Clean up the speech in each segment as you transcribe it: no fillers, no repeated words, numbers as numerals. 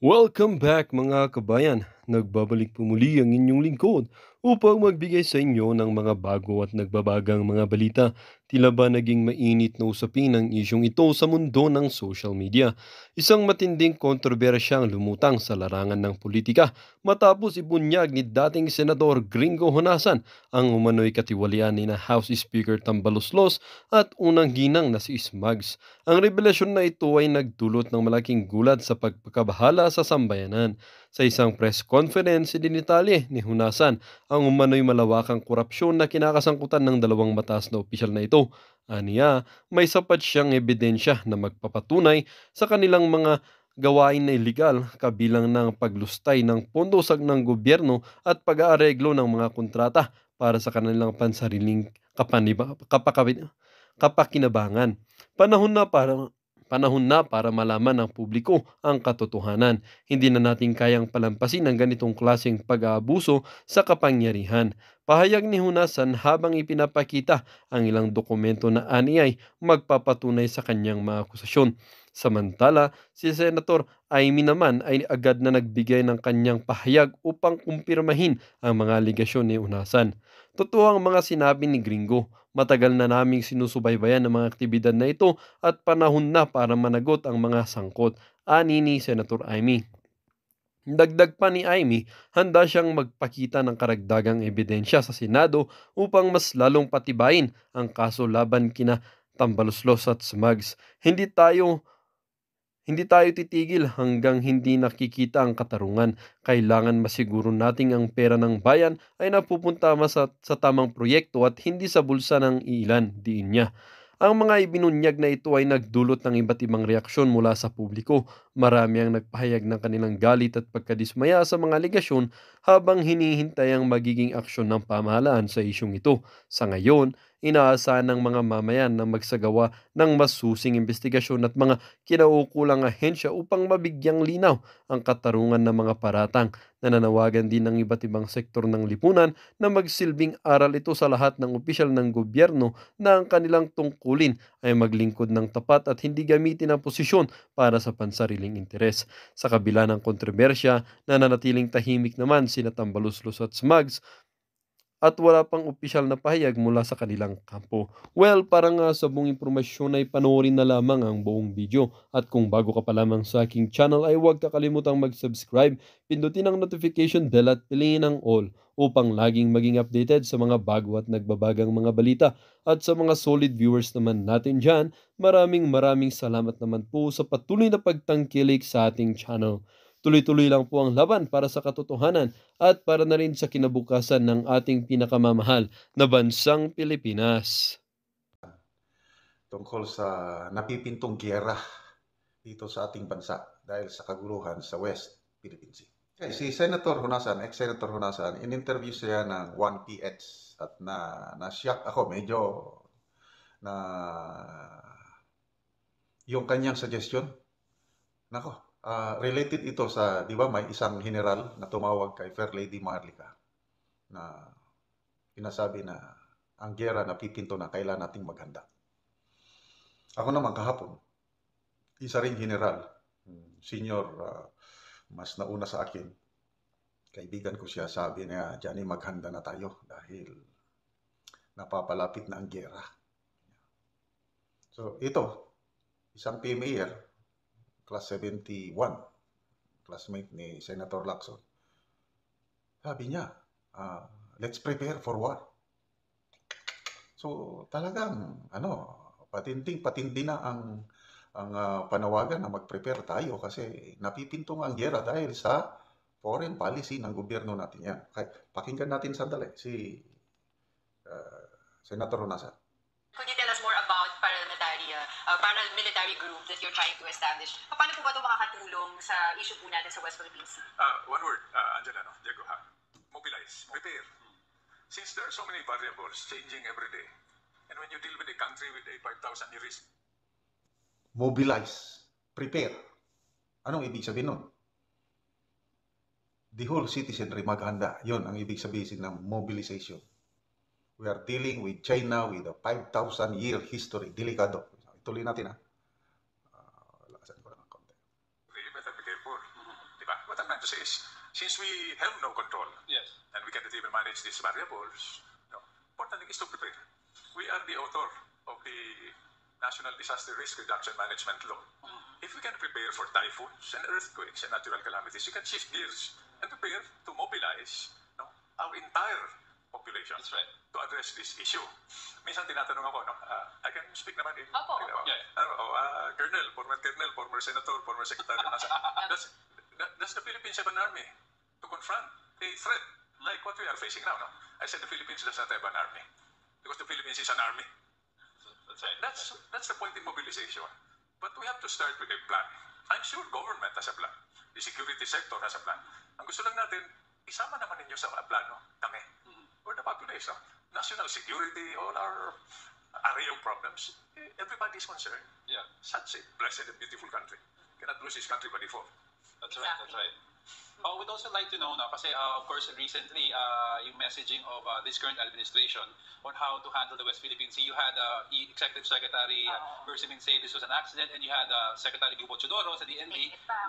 Welcome back mga kabayan. Nagbabalik po muli ang inyong lingkod upang magbigay sa inyo ng mga bago at nagbabagang mga balita. Tila ba naging mainit na usapin ang isyong ito sa mundo ng social media? Isang matinding kontrobersyang lumutang sa larangan ng politika matapos ibunyag ni dating Senador Gringo Honasan ang umano'y katiwalian ni na House Speaker Tambaloslos at unang ginang na si Smugs. Ang revelasyon na ito ay nagdulot ng malaking gulat sa pagkakabahala sa sambayanan. Sa isang press conference, idinitalye ni Hunasan ang umano'y malawakang korupsyon na kinakasangkutan ng dalawang mataas na opisyal na ito. Aniya, may sapat siyang ebidensya na magpapatunay sa kanilang mga gawain na iligal kabilang ng paglustay ng pondo ng gobyerno at pag-aareglo ng mga kontrata para sa kanilang pansariling kapakinabangan. Panahon na para Panahon na para malaman ng publiko ang katotohanan. Hindi na natin kayang palampasin ang ganitong klaseng pag-aabuso sa kapangyarihan. Pahayag ni Hunasan habang ipinapakita ang ilang dokumento na aniyay magpapatunay sa kanyang mga akusasyon. Samantala, si Senator Amy naman ay agad na nagbigay ng kanyang pahayag upang kumpirmahin ang mga aligasyon ni Hunasan. Totoo ang mga sinabi ni Gringo. Matagal na naming sinusubaybayan ang mga aktibidad na ito at panahon na para managot ang mga sangkot, ani ni Senator Amy. Dagdag pa ni Amy, handa siyang magpakita ng karagdagang ebidensya sa Senado upang mas lalong patibayin ang kaso laban kina Tambaloslos at Smugs. Hindi tayo titigil hanggang hindi nakikita ang katarungan. Kailangan masiguro nating ang pera ng bayan ay napupunta sa tamang proyekto at hindi sa bulsa ng ilan, diin niya. Ang mga ibinunyag na ito ay nagdulot ng iba't ibang reaksyon mula sa publiko. Marami ang nagpahayag ng kanilang galit at pagkadismaya sa mga aligasyon habang hinihintay ang magiging aksyon ng pamahalaan sa isyong ito. Sa ngayon, inaasahan ng mga mamayan na magsagawa ng masusing investigasyon at mga kinaukulang ahensya upang mabigyang linaw ang katarungan ng mga paratang. Nananawagan din ng iba't ibang sektor ng lipunan na magsilbing aral ito sa lahat ng opisyal ng gobyerno na ang kanilang tungkulin ay maglingkod ng tapat at hindi gamitin ang posisyon para sa pansariling interes. Sa kabila ng kontrobersya, nananatiling tahimik naman sina Tambaluslos at Smugs at wala pang opisyal na pahayag mula sa kanilang kampo. Well, para nga sa buong impormasyon ay panoorin na lamang ang buong video. At kung bago ka pa lamang sa aking channel ay huwag kakalimutang mag-subscribe, pindutin ang notification bell at piliin ang all upang laging maging updated sa mga bago at nagbabagang mga balita. At sa mga solid viewers naman natin dyan, maraming maraming salamat naman po sa patuloy na pagtangkilik sa ating channel. Tuloy-tuloy lang po ang laban para sa katotohanan at para na rin sa kinabukasan ng ating pinakamamahal na bansang Pilipinas. Tungkol sa napipintong giyera dito sa ating bansa dahil sa kaguluhan sa West Philippine Sea. Okay, si Senator Honasan, ex-Senator Honasan, in-interview siya ng 1PH at na-shock ako medyo na yung kanyang suggestion. Nako, related ito sa, di ba, may isang general na tumawag kay Fair Lady Maharlika na sinasabi na ang giyera napipinto na, kailan nating maghanda. Ako naman kahapon, isa ring general, senior, mas nauna sa akin, kaibigan ko siya, sabi niya, Johnny, maghanda na tayo dahil napapalapit na ang giyera. So ito, isang PMAer, class 71, classmate ni Senator Lacson, sabi niya, let's prepare for war. So talagang, patindi na ang panawagan na mag-prepare tayo kasi napipintong ang giyera dahil sa foreign policy ng gobyerno natin yan. Okay, pakinggan natin sandali si Senator Honasan. Could you tell us more about paramilitary group that you're trying to establish? Paano po ba ito makakatulong sa issue po natin sa West Philippine Sea? One word, andyan na, Diego ha. Mobilize, prepare. Since there are so many variables changing every day, and when you deal with a country with a 5,000 year risk, mobilize, prepare. Anong ibig sabihin nun? The whole citizenry maghanda. Yun ang ibig sabihin ng mobilization. We are dealing with China with a 5,000 year history. Delikado. Ituloy natin ha. Lakasan ko lang ng konti. you better be careful. to say is, since we have no control, Yes. and we cannot even manage these variables, no, important thing is to prepare. We are the author of the National Disaster Risk Reduction Management Law. If we can prepare for typhoons and earthquakes and natural calamities, we can shift gears and prepare to mobilize, no, our entire population That's right. to address this issue. Minsan tinatanong ako, no, I can speak naman eh. Opo. Yeah. Colonel, former senator, former secretary. Does the Philippines have an army to confront a threat like what we are facing now? No? I said the Philippines does not have an army because the Philippines is an army. That's right. That's the point in mobilization. But we have to start with a plan. I'm sure government has a plan. The security sector has a plan. Ang gusto lang natin, isama naman ninyo sa plano, kami. Or the population. National security, all our array of problems. Everybody is concerned. Yeah. Such a blessed and beautiful country. Cannot lose this country by default. That's right. That's right. We'd also like to know now, kasi of course recently yung messaging of this current administration on how to handle the West Philippine Sea. You had Executive Secretary Persimin say this was an accident, and you had Secretary Gubo Chodoro sa DND,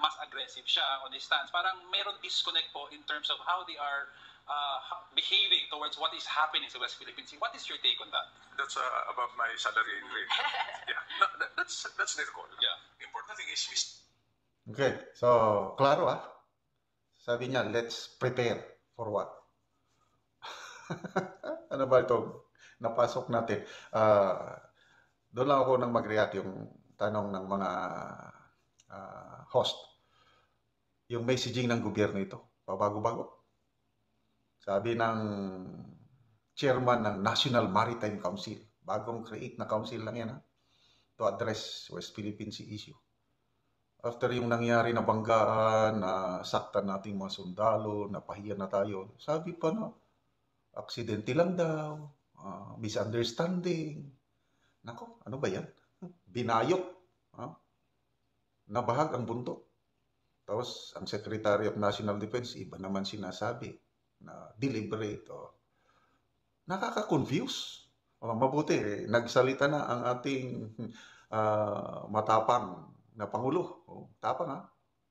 mas aggressive siya on his stance. Parang meron disconnect po in terms of how they are behaving towards what is happening sa West Philippine Sea. What is your take on that? That's above my salary grade. Yeah. No, that's their call. Yeah. The important thing is we Okay, so klaro Sabi niya, let's prepare for what? Ano ba ito? Napasok natin. Doon lang ako nang mag-react yung tanong ng mga host. Yung messaging ng gobyerno ito, pabago-bago. Sabi ng chairman ng National Maritime Council, bagong create na council lang yan, to address West Philippine Sea issue. After yung nangyari na banggaan, na saktan nating mga sundalo, napahiya na tayo, sabi pa na, aksidente lang daw, misunderstanding. Nako, ano ba yan? Binayok. Nabahag ang buntot. Tapos, ang Secretary of National Defense, iba naman sinasabi na deliberate. Nakaka-confuse. Mabuti, nagsalita na ang ating matapang na Pangulo. Tapang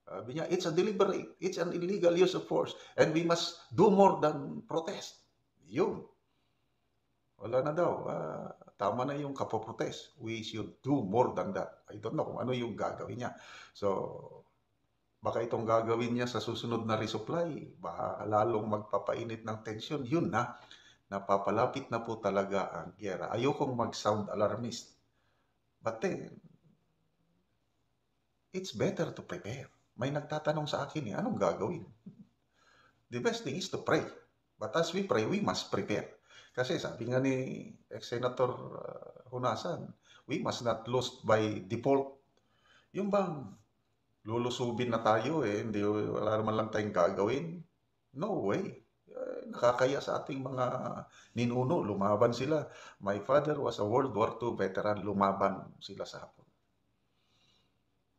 Sabi niya, it's a deliberate, it's an illegal use of force, and we must do more than protest. Yun. Wala na daw. Tama na yung kapoprotest. We should do more than that. I don't know kung ano yung gagawin niya. So, baka itong gagawin niya sa susunod na resupply, baka lalong magpapainit ng tension. Yun na. Napapalapit na po talaga ang gyera. Ayokong mag-sound alarmist. But then, it's better to prepare. May nagtatanong sa akin, anong gagawin? The best thing is to pray. But as we pray, we must prepare. Kasi sabi nga ni ex-senator Hunasan, we must not lose by default. Yung bang lulusubin na tayo, hindi, wala naman lang tayong gagawin? No way. Nakakaya sa ating mga ninuno, lumaban sila. My father was a World War II veteran, lumaban sila sa Hapon.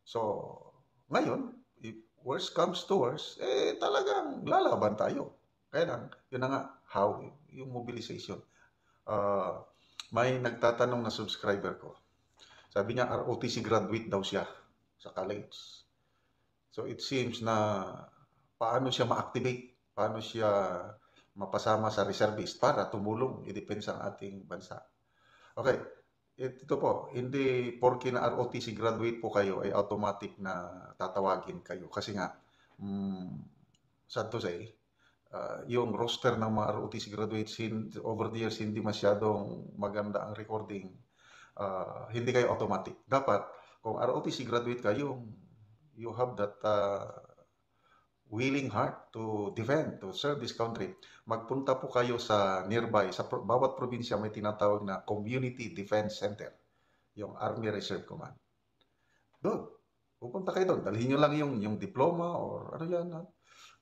So, ngayon, if worst comes to worst, talagang lalaban tayo. Kaya lang, yun na nga, how, yung mobilization. May nagtatanong na subscriber ko. Sabi niya, ROTC graduate daw siya sa college. So, it seems na paano siya ma-activate, paano siya mapasama sa reservist para tumulong i-depensa ang ating bansa. Okay, ito po, hindi porke na ROTC graduate po kayo ay automatic na tatawagin kayo. Kasi nga, sad to say, yung roster ng mga ROTC graduates over the years hindi masyadong maganda ang recording. Hindi kayo automatic. Dapat, kung ROTC graduate kayo, you have that willing heart to defend, to serve this country. Magpunta po kayo sa nearby, sa bawat probinsya may tinatawag na Community Defense Center, yung Army Reserve Command. Doon, pupunta kayo doon. Dalhin nyo lang yung diploma or ano yan.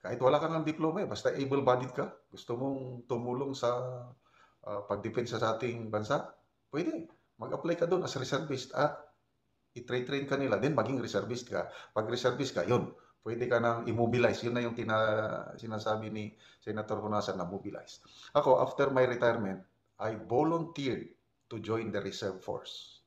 Kahit wala kang ng diploma, basta able-bodied ka, gusto mong tumulong sa pagdepensa sa ating bansa, pwede. Mag-apply ka doon as reservist at i-train ka nila, then maging reservist ka. Pag reservist ka, yun, pwede ka nang immobilize. Yun na yung sinasabi ni Senator Hunasan na mobilize. Ako, after my retirement, I volunteered to join the Reserve Force.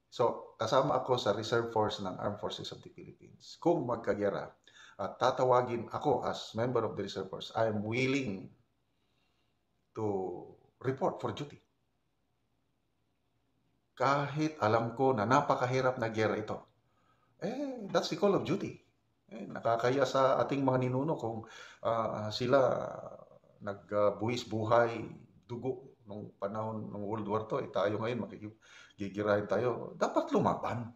So, kasama ako sa Reserve Force ng Armed Forces of the Philippines. Kung magkagyera, at tatawagin ako as member of the reserve force, I am willing to report for duty. Kahit alam ko na napakahirap na gera ito. That's the call of duty. Nakakaya sa ating mga ninuno kung sila nagbuhis buhay, dugo nung panahon ng World War II. Tayo ngayon makikigirahin tayo. Dapat lumaban.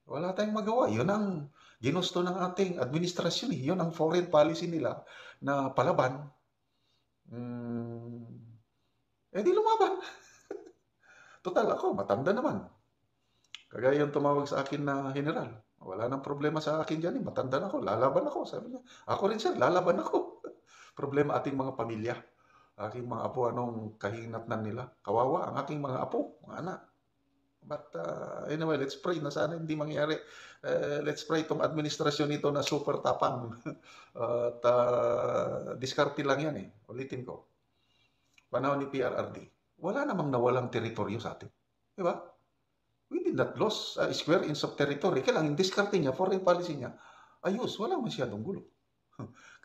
Wala tayong magawa. Yun ang ginusto ng ating administrasyon. Yun ang foreign policy nila na palaban. Di lumaban. Total ako, matanda naman. Kagaya yung tumawag sa akin na general. Wala nang problema sa akin dyan. Matanda na ako, lalaban ako. Sabi niya, ako rin sir, lalaban ako. Problema ating mga pamilya. Aking mga apo, anong kahinatnan nila. Kawawa ang aking mga apo, mga anak. But anyway, let's pray na sana hindi mangyari. Let's pray itong administrasyon nito na super tapang. At diskarte lang yan Ulitin ko. Panahon ni PRRD. Wala namang nawalang teritoryo sa atin. Diba? We did not lose a square inch of territory. Kailangan diskarte niya, foreign policy niya. Ayos, wala masyadong gulo.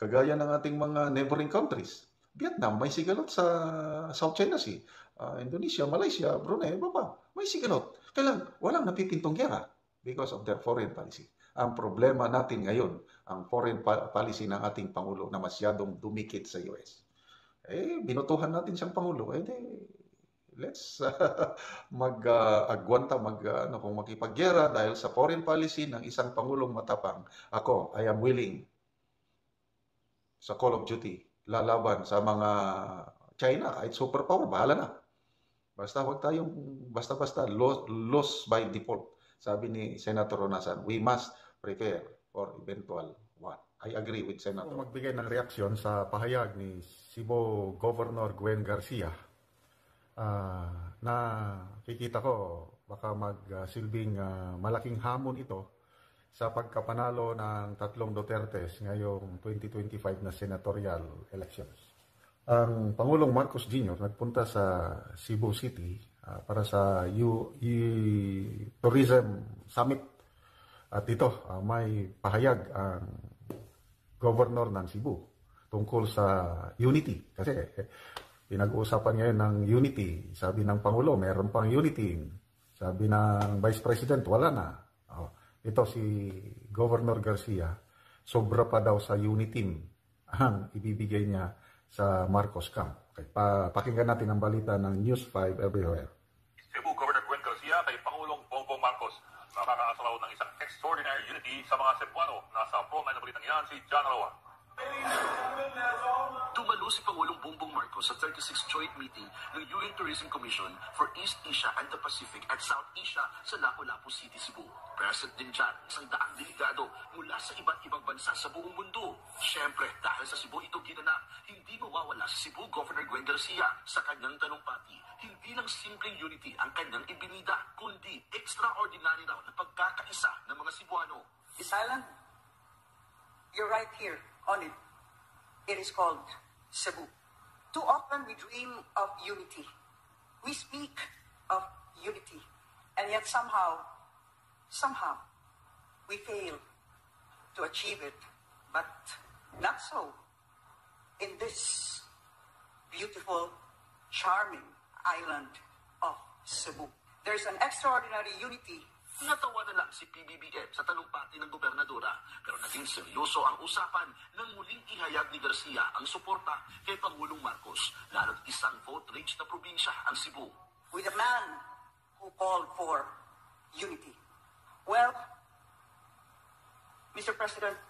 Kagaya ng ating mga neighboring countries. Vietnam, may sigalot sa South China Sea. Indonesia, Malaysia, Brunei, may sigalot. Kailangan, walang napipintong gera because of their foreign policy. Ang problema natin ngayon, ang foreign policy ng ating Pangulo na masyadong dumikit sa US. Binutuhan natin siyang Pangulo. Let's mag-agwanta, kung makipaggera dahil sa foreign policy ng isang Pangulong matapang. Ako, I am willing sa call of duty, lalaban sa mga China, kahit superpower, bahala na. Basta wag tayong, basta-basta, loss by default. Sabi ni Senator Ronasan, we must prepare for eventual what. I agree with Senator. Magbigay ng reaksyon sa pahayag ni Cebu Governor Gwen Garcia na kikita ko baka magsilbing malaking hamon ito sa pagkapanalo ng tatlong Dutertes ngayong 2025 na senatorial elections. Ang Pangulong Marcos Jr. nagpunta sa Cebu City para sa Tourism Summit. At ito, may pahayag ang Governor ng Cebu tungkol sa unity. Kasi pinag-uusapan ngayon ng unity. Sabi ng Pangulo, meron pang unity. Sabi ng Vice President, wala na. Ito si Governor Garcia, sobra pa daw sa unity ang ibibigay niya sa Marcos Camp. Pakinggan natin ang balita ng News 5 Everywhere. Cebu Governor Gwen Garcia kay Pangulong Bongbong Marcos. Nakakaasalaw ng isang extraordinary unity sa mga Cebuano. Nasa frontline na balitang yan si John Aloa. Dumalo si Pangulong Bongbong Marcos sa 36th Joint Meeting ng UN Tourism Commission for East Asia and the Pacific at South Asia sa Lapu-Lapu City, Cebu. Present din dyan, 100 delegado mula sa iba't ibang bansa sa buong mundo. Siyempre, dahil sa Cebu ito ginanap, hindi mawawala si Cebu Governor Gwen Garcia sa kanyang talumpati. Hindi lang simpleng unity ang kanyang ibinida, kundi extraordinary raw na pagkakaisa ng mga Cebuano. This island, you're right here on it. It is called Cebu. Too often we dream of unity. We speak of unity. And yet somehow, we fail to achieve it. But not so in this beautiful, charming island of Cebu. There's an extraordinary unity. Natawa na lang si PBBM sa talumpati ng gobernadora pero naging seryoso ang usapan nang muling ihayag ni Garcia ang suporta kay Pangulong Marcos, lalo't isang vote-rich na probinsya ang Cebu. With a man who called for unity. Well, Mr. President,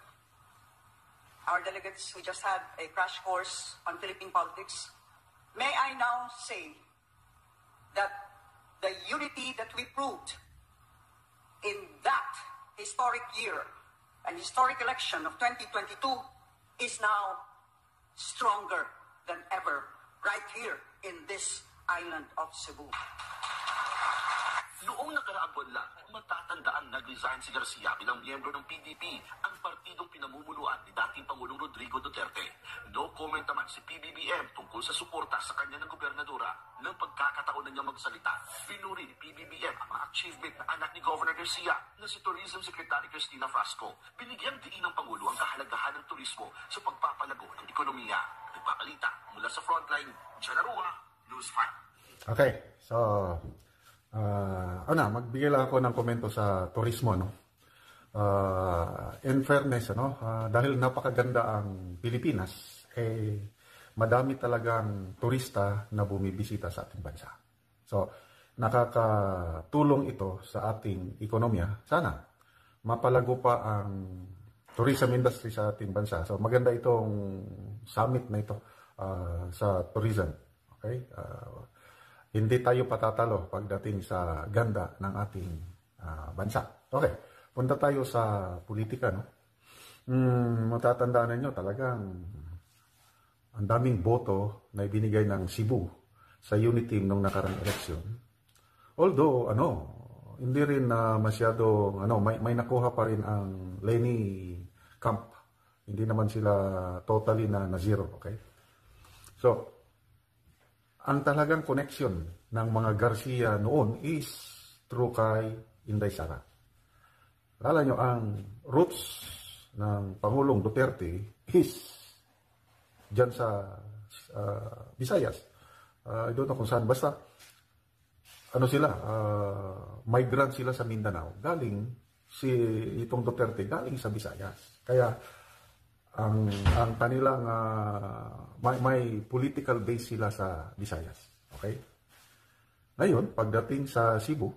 our delegates who just had a crash course on Philippine politics, may I now say that the unity that we proved in that historic year and historic election of 2022 is now stronger than ever right here in this island of Cebu. Noong nakaraang buwan lang, matatandaan nag-resign si Garcia bilang miyembro ng PDP, ang partidong pinamumunuan ni dating Pangulong Rodrigo Duterte. No comment naman si PBBM tungkol sa suporta sa kanya ng gobernadora. Nang pagkakataon na niya magsalita, pinuri ni PBBM ang mga achievement na anak ni Governor Garcia na si Tourism Secretary Cristina Frasco. Binigyang diin ng Pangulo ang kahalagahan ng turismo sa pagpapalago ng ekonomiya. Nagpapalita mula sa Frontline, Janarua, News 5. Okay, so magbigay lang ako ng komento sa turismo, no? In fairness, dahil napakaganda ang Pilipinas, madami talagang turista na bumibisita sa ating bansa. So, nakakatulong ito sa ating ekonomiya. Sana mapalago pa ang tourism industry sa ating bansa. So, maganda itong summit na ito sa tourism. Okay? Hindi tayo patatalo pagdating sa ganda ng ating bansa. Okay, punta tayo sa politika, no? Matatandaan ninyo talagang ang daming boto na ibinigay ng Cebu sa unity nung nakarang eleksyon. Although, hindi rin masyado, may nakuha pa rin ang Leni Camp. Hindi naman sila totally na zero, okay? So, ang talagang connection ng mga Garcia noon is through kay Inday Sara. Lala nyo, ang roots ng Pangulong Duterte is dyan sa Visayas. I don't know kung saan. Basta, migrant sila sa Mindanao. Itong Duterte, galing sa Visayas. Kaya, ang kanilang may political base sila sa Visayas. Okay? Ngayon, pagdating sa Cebu,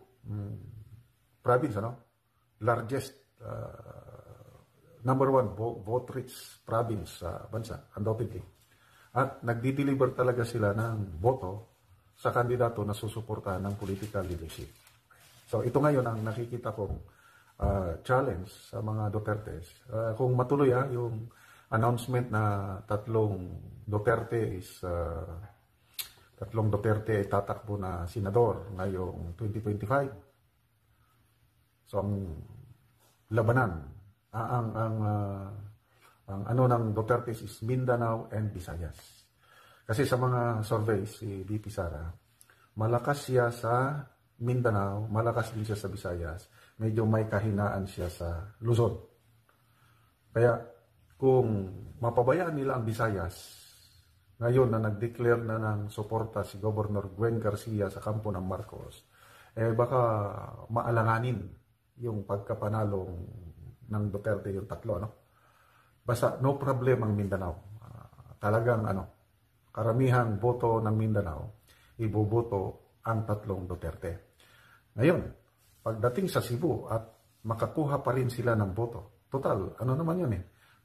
province, largest, number one vote rich province sa bansa, undoubtedly. At nagdi-deliver talaga sila ng boto sa kandidato na susuportahan ng political leadership. So, ito ngayon ang nakikita kong challenge sa mga Dutertes. Kung matuloy yung announcement na tatlong Duterte ay tatakbo na senador ngayong 2025. So ang labanan, ang ng Duterte is Mindanao and Visayas. Kasi sa mga surveys si VP Sara, malakas siya sa Mindanao, malakas din siya sa Visayas, medyo may kahinaan siya sa Luzon. Kaya kung mapabayaan nila ang Visayas, ngayon na nag-declare na ng suporta si Governor Gwen Garcia sa kampo ng Marcos, baka maalanganin yung pagkapanalong ng Duterte yung tatlo, Basta no problem ang Mindanao. Talagang karamihang boto ng Mindanao, iboboto ang tatlong Duterte. Ngayon, pagdating sa Cebu at makakuha pa rin sila ng boto, total, naman yun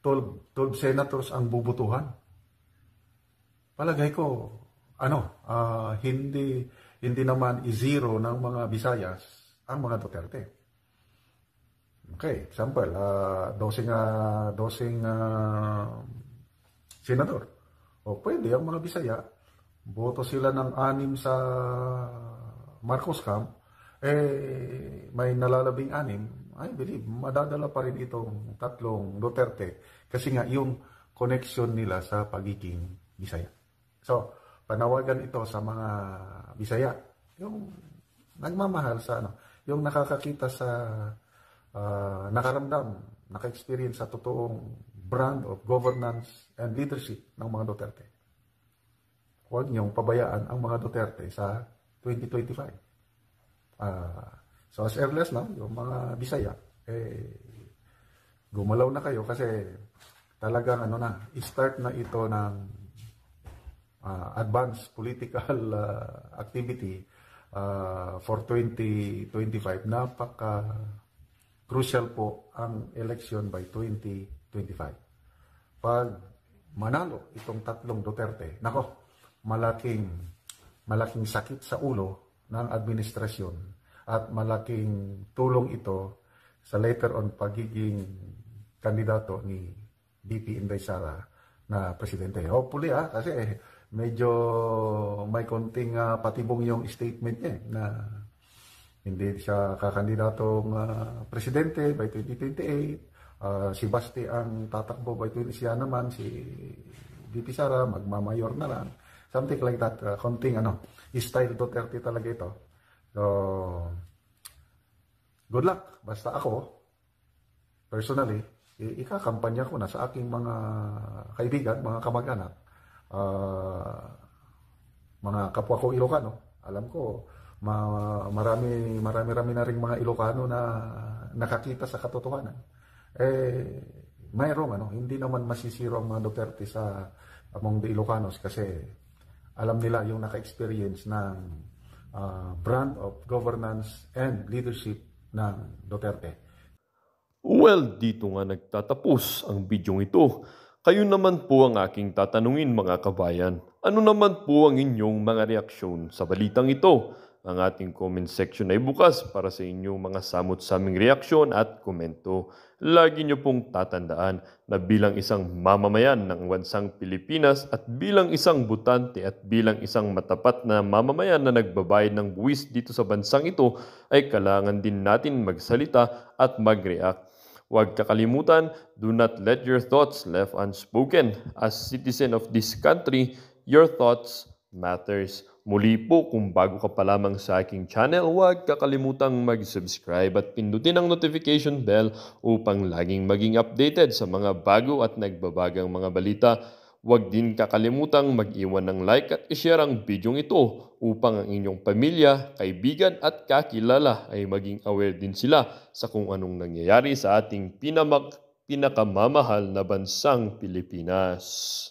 12 senators ang bubutuhan. Palagay ko, hindi naman i-zero ng mga Visayas ang mga Duterte. Okay, example, dosing senador. O pwede ang mga Bisaya, boto sila ng 6 sa Marcos Camp, may nalalabing 6, I believe, madadala pa rin itong tatlong Duterte kasi nga yung connection nila sa pagiging Bisaya. So, panawagan ito sa mga Bisaya, yung nagmamahal sa yung nakakakita sa nakaramdam, naka-experience sa totoong brand of governance and leadership ng mga Duterte. Huwag niyong pabayaan ang mga Duterte sa 2025. So as early as now, yung mga Bisaya, gumalaw na kayo kasi talagang start na ito ng advanced political activity for 2025. Napaka-crucial po ang election by 2025. Pag manalo itong tatlong Duterte, malaking sakit sa ulo ng administrasyon at malaking tulong ito sa later on pagiging kandidato ni VP Inday Sara na presidente. Hopefully kasi medyo may konting patibong yung statement niya na hindi siya kakandidatong presidente by 2028. Si Basti ang tatakbo by 20, siya naman, si VP Sara, magmamayor na lang. Something like that. Konting style Duterte talaga ito. So, good luck. Basta ako, personally, ikakampanya ko na sa aking mga kaibigan, mga kamag-anak, mga kapwa ko Ilocano. Alam ko, marami na ring mga Ilocano na nakakita sa katotohanan. Mayroong hindi naman masisiro ang mga Duterte sa among the Ilocanos kasi alam nila yung naka-experience ng brand of governance and leadership ng Duterte. Well, dito nga nagtatapos ang bidyong ito. Kayo naman po ang aking tatanungin mga kabayan. Ano naman po ang inyong mga reaksyon sa balitang ito? Ang ating comment section ay bukas para sa inyong mga samot-saming reaksyon at komento. Lagi niyo pong tatandaan na bilang isang mamamayan ng bansang Pilipinas at bilang isang butante at bilang isang matapat na mamamayan na nagbabayad ng buwis dito sa bansang ito ay kailangan din natin magsalita at mag-react. Huwag kakalimutan, do not let your thoughts left unspoken. As citizen of this country, your thoughts matters. Muli po, kung bago ka pa lamang sa aking channel, huwag kakalimutang mag-subscribe at pindutin ang notification bell upang laging maging updated sa mga bago at nagbabagang mga balita. Huwag din kakalimutang mag-iwan ng like at i-share ang bidyong ito upang ang inyong pamilya, kaibigan at kakilala ay maging aware din sila sa kung anong nangyayari sa ating pinakamamahal na bansang Pilipinas.